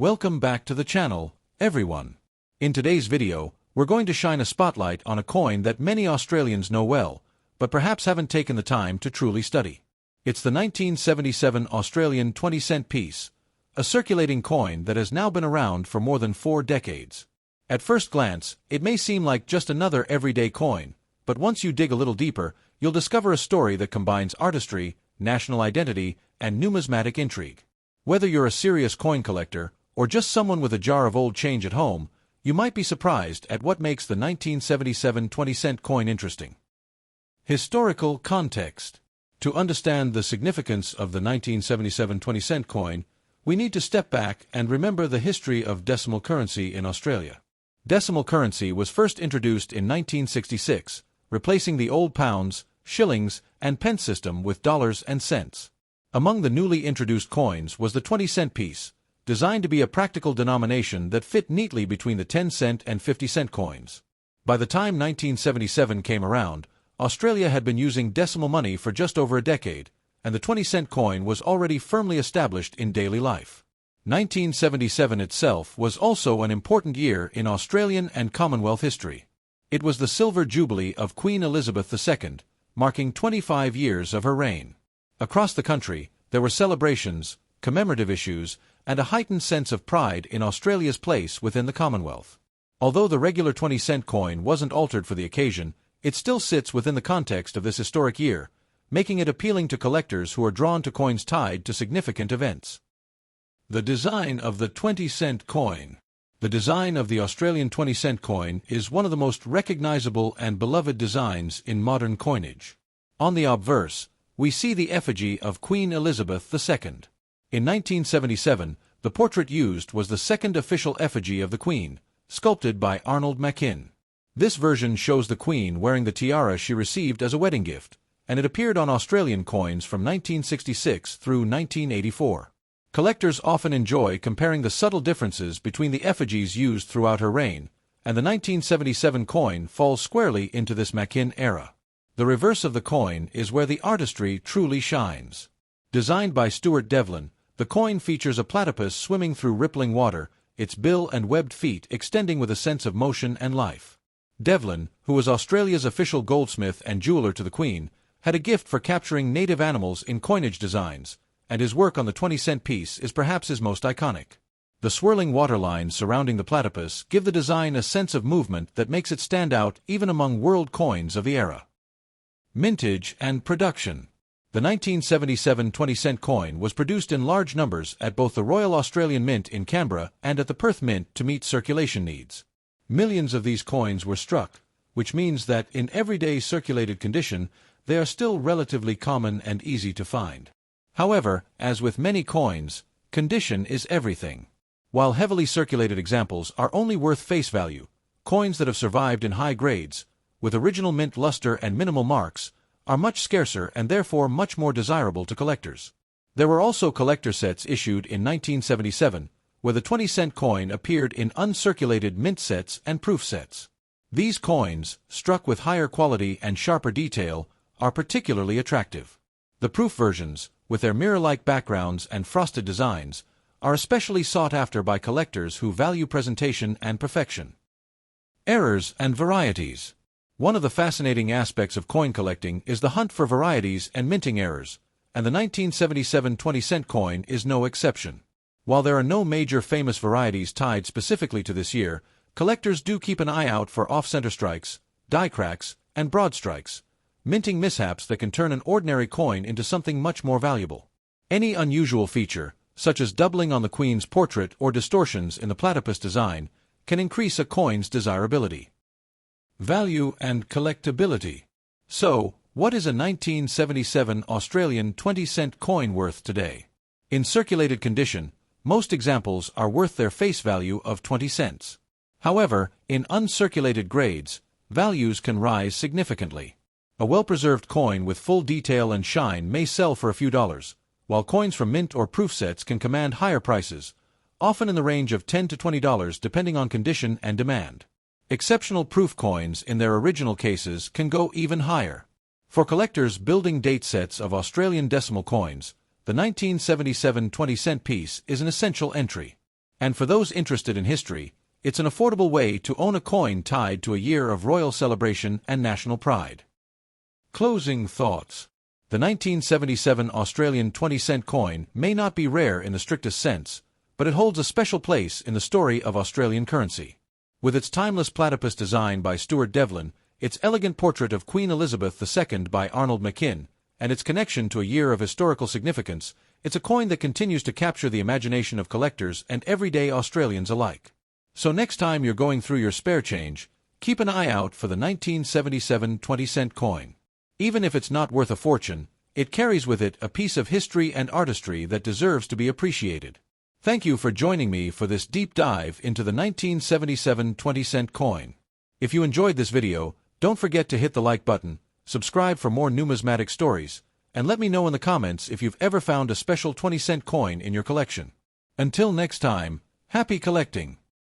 Welcome back to the channel, everyone. In today's video, we're going to shine a spotlight on a coin that many Australians know well, but perhaps haven't taken the time to truly study. It's the 1977 Australian 20-cent piece, a circulating coin that has now been around for more than 4 decades. At first glance, it may seem like just another everyday coin, but once you dig a little deeper, you'll discover a story that combines artistry, national identity, and numismatic intrigue. Whether you're a serious coin collector, or just someone with a jar of old change at home, you might be surprised at what makes the 1977 20-cent coin interesting. Historical context. To understand the significance of the 1977 20-cent coin, we need to step back and remember the history of decimal currency in Australia. Decimal currency was first introduced in 1966, replacing the old pounds, shillings, and pence system with dollars and cents. Among the newly introduced coins was the 20-cent piece, designed to be a practical denomination that fit neatly between the 10-cent and 50-cent coins. By the time 1977 came around, Australia had been using decimal money for just over a decade, and the 20-cent coin was already firmly established in daily life. 1977 itself was also an important year in Australian and Commonwealth history. It was the silver jubilee of Queen Elizabeth II, marking 25 years of her reign. Across the country, there were celebrations, commemorative issues, and a heightened sense of pride in Australia's place within the Commonwealth. Although the regular 20-cent coin wasn't altered for the occasion, it still sits within the context of this historic year, making it appealing to collectors who are drawn to coins tied to significant events. The design of the 20-cent coin. The design of the Australian 20-cent coin is one of the most recognizable and beloved designs in modern coinage. On the obverse, we see the effigy of Queen Elizabeth II. In 1977, the portrait used was the second official effigy of the Queen, sculpted by Arnold Machin. This version shows the Queen wearing the tiara she received as a wedding gift, and it appeared on Australian coins from 1966 through 1984. Collectors often enjoy comparing the subtle differences between the effigies used throughout her reign, and the 1977 coin falls squarely into this Machin era. The reverse of the coin is where the artistry truly shines. Designed by Stuart Devlin, the coin features a platypus swimming through rippling water, its bill and webbed feet extending with a sense of motion and life. Devlin, who was Australia's official goldsmith and jeweler to the Queen, had a gift for capturing native animals in coinage designs, and his work on the 20-cent piece is perhaps his most iconic. The swirling waterlines surrounding the platypus give the design a sense of movement that makes it stand out even among world coins of the era. Mintage and production. The 1977 20-cent coin was produced in large numbers at both the Royal Australian Mint in Canberra and at the Perth Mint to meet circulation needs. Millions of these coins were struck, which means that in everyday circulated condition, they are still relatively common and easy to find. However, as with many coins, condition is everything. While heavily circulated examples are only worth face value, coins that have survived in high grades, with original mint luster and minimal marks, are much scarcer and therefore much more desirable to collectors. There were also collector sets issued in 1977, where the 20-cent coin appeared in uncirculated mint sets and proof sets. These coins, struck with higher quality and sharper detail, are particularly attractive. The proof versions, with their mirror-like backgrounds and frosted designs, are especially sought after by collectors who value presentation and perfection. Errors and varieties. One of the fascinating aspects of coin collecting is the hunt for varieties and minting errors, and the 1977 20-cent coin is no exception. While there are no major famous varieties tied specifically to this year, collectors do keep an eye out for off-center strikes, die cracks, and broad strikes, minting mishaps that can turn an ordinary coin into something much more valuable. Any unusual feature, such as doubling on the Queen's portrait or distortions in the platypus design, can increase a coin's desirability. Value and collectability. So, what is a 1977 Australian 20-cent coin worth today? In circulated condition, most examples are worth their face value of 20 cents. However, in uncirculated grades, values can rise significantly. A well-preserved coin with full detail and shine may sell for a few dollars, while coins from mint or proof sets can command higher prices, often in the range of $10 to $20 depending on condition and demand. Exceptional proof coins in their original cases can go even higher. For collectors building date sets of Australian decimal coins, the 1977 20-cent piece is an essential entry. And for those interested in history, it's an affordable way to own a coin tied to a year of royal celebration and national pride. Closing thoughts. The 1977 Australian 20-cent coin may not be rare in the strictest sense, but it holds a special place in the story of Australian currency. With its timeless platypus design by Stuart Devlin, its elegant portrait of Queen Elizabeth II by Arnold McKim, and its connection to a year of historical significance, it's a coin that continues to capture the imagination of collectors and everyday Australians alike. So next time you're going through your spare change, keep an eye out for the 1977 20-cent coin. Even if it's not worth a fortune, it carries with it a piece of history and artistry that deserves to be appreciated. Thank you for joining me for this deep dive into the 1977 20-cent coin. If you enjoyed this video, don't forget to hit the like button, subscribe for more numismatic stories, and let me know in the comments if you've ever found a special 20-cent coin in your collection. Until next time, happy collecting!